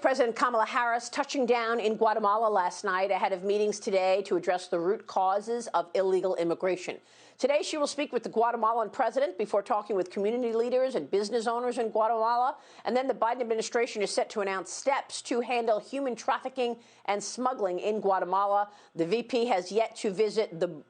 President Kamala Harris touching down in Guatemala last night ahead of meetings today to address the root causes of illegal immigration. Today, she will speak with the Guatemalan president before talking with community leaders and business owners in Guatemala. And then the Biden administration is set to announce steps to handle human trafficking and smuggling in Guatemala. The VP has yet to visit the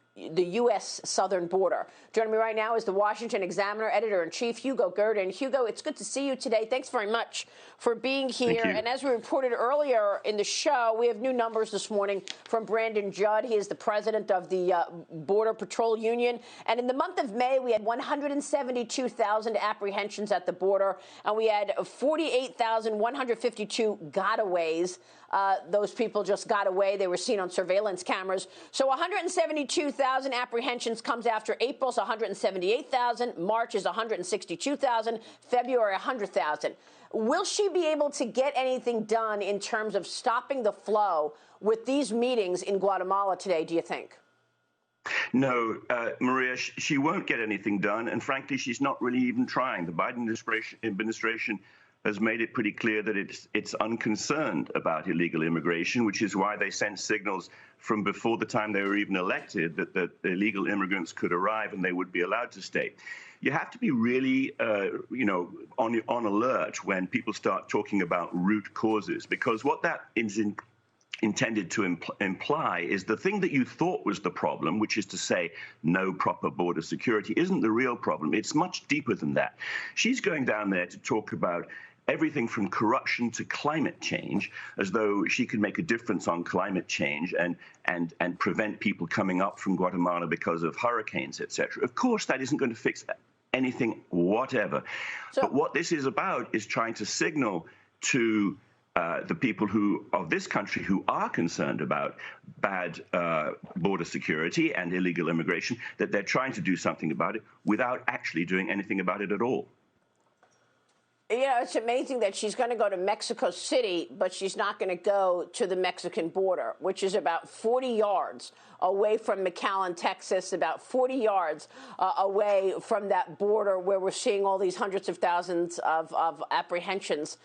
U.S. southern border. Joining me right now is the Washington Examiner editor-in-chief, Hugo Gurdon. Hugo, it's good to see you today. Thanks very much for being here. And as we reported earlier in the show, we have new numbers this morning from Brandon Judd. He is the president of the Border Patrol Union. And in the month of May, we had 172,000 apprehensions at the border, and we had 48,152 gotaways. Those people just got away. They were seen on surveillance cameras. So 172,000 apprehensions comes after April's 178,000. March is 162,000. February, 100,000. Will she be able to get anything done in terms of stopping the flow with these meetings in Guatemala today, do you think? No, Maria, she won't get anything done. And frankly, she's not really even trying. The Biden administration has made it pretty clear that it's unconcerned about illegal immigration, which is why they sent signals from before the time they were even elected that illegal immigrants could arrive and they would be allowed to stay. You have to be really, on alert when people start talking about root causes, because what that is intended to imply is the thing that you thought was the problem, which is to say no proper border security, isn't the real problem. It's much deeper than that. She's going down there to talk about everything from corruption to climate change, as though she could make a difference on climate change and prevent people coming up from Guatemala because of hurricanes, etc. Of course, that isn't going to fix anything whatever. But what this is about is trying to signal to the people of this country who are concerned about bad border security and illegal immigration, that they're trying to do something about it without actually doing anything about it at all. You know, it's amazing that she's going to go to Mexico City, but she's not going to go to the Mexican border, which is about 40 yards away from McAllen, Texas, about 40 yards away from that border where we're seeing all these hundreds of thousands of apprehensions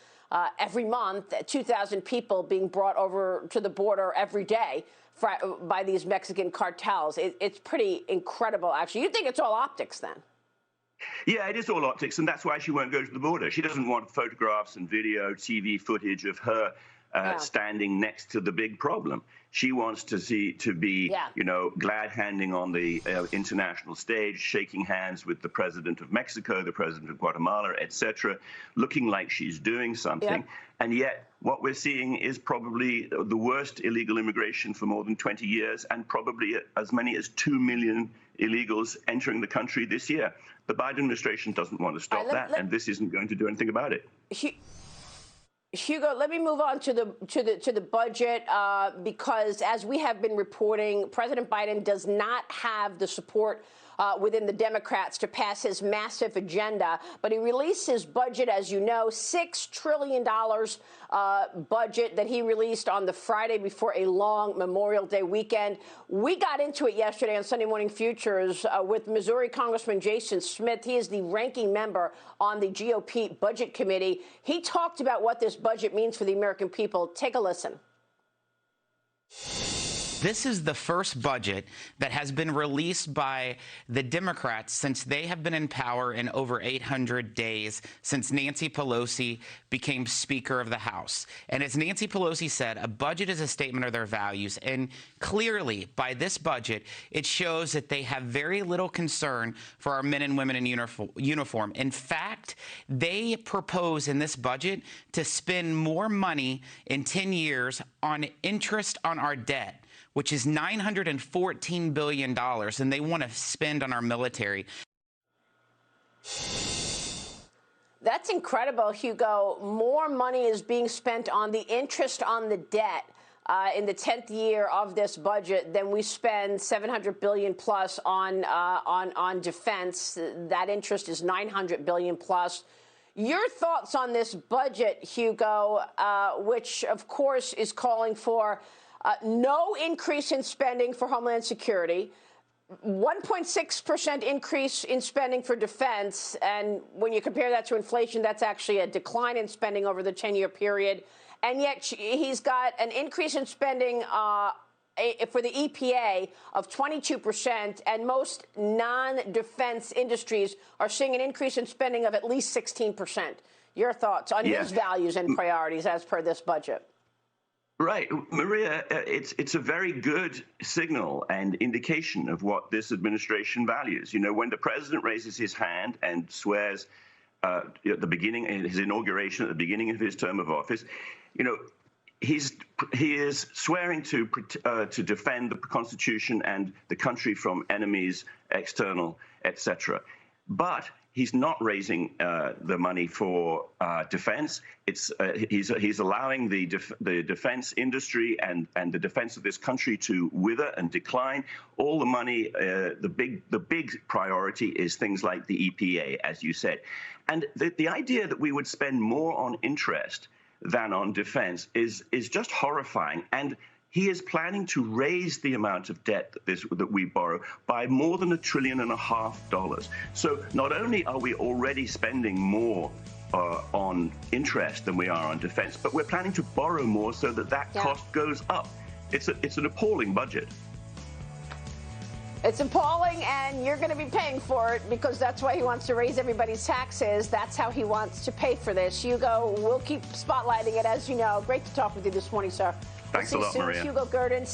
every month, 2,000 people being brought over to the border every day by these Mexican cartels. It's pretty incredible, actually. You think it's all optics, then? Yeah, it is all optics, and that's why she won't go to the border. She doesn't want photographs and video, TV footage of her standing next to the big problem. She wants to be, glad-handing on the international stage, shaking hands with the president of Mexico, the president of Guatemala, etc., looking like she's doing something. And yet, what we're seeing is probably the worst illegal immigration for more than 20 years, and probably as many as 2 million illegals entering the country this year. The Biden administration doesn't want to stop that, and this isn't going to do anything about it. Hugo, let me move on to the budget because, as we have been reporting, President Biden does not have the support within the Democrats to pass his massive agenda. But he released his budget, as you know, $6 trillion budget that he released on the Friday before a long Memorial Day weekend. We got into it yesterday on Sunday Morning Futures with Missouri Congressman Jason Smith. He is the ranking member on the GOP Budget Committee. He talked about what this budget means for the American people. Take a listen. This is the first budget that has been released by the Democrats since they have been in power in over 800 days, since Nancy Pelosi became Speaker of the House. And as Nancy Pelosi said, a budget is a statement of their values. And clearly, by this budget, it shows that they have very little concern for our men and women in uniform. In fact, they propose in this budget to spend more money in 10 years on interest on our debt, which is $914 billion, and they want to spend on our military. That's incredible, Hugo. More money is being spent on the interest on the debt in the 10th year of this budget than we spend $700 billion plus on defense. That interest is $900 billion plus. Your thoughts on this budget, Hugo, which, of course, is calling for no increase in spending for Homeland Security, 1.6% increase in spending for defense. And when you compare that to inflation, that's actually a decline in spending over the 10-year period. and yet he's got an increase in spending for the EPA of 22%, and most non-defense industries are seeing an increase in spending of at least 16%. Your thoughts on his values and priorities as per this budget? Right, Maria, it's a very good signal and indication of what this administration values. You know, when the president raises his hand and swears at the beginning, in his inauguration at the beginning of his term of office, you know, he is swearing to defend the Constitution and the country from enemies, external, etc. But he's not raising the money for defense. He's allowing the defense industry and the defense of this country to wither and decline. All the money, the big priority is things like the EPA, as you said. And the idea that we would spend more on interest than on defense is just horrifying. And he is planning to raise the amount of debt that we borrow by more than $1.5 trillion. So not only are we already spending more on interest than we are on defense, but we're planning to borrow more so that cost goes up. It's an appalling budget. It's appalling, and you're going to be paying for it because that's why he wants to raise everybody's taxes. That's how he wants to pay for this. Hugo, we'll keep spotlighting it, as you know. Great to talk with you this morning, sir. Thanks a lot, Maria. Hugo Gurdon.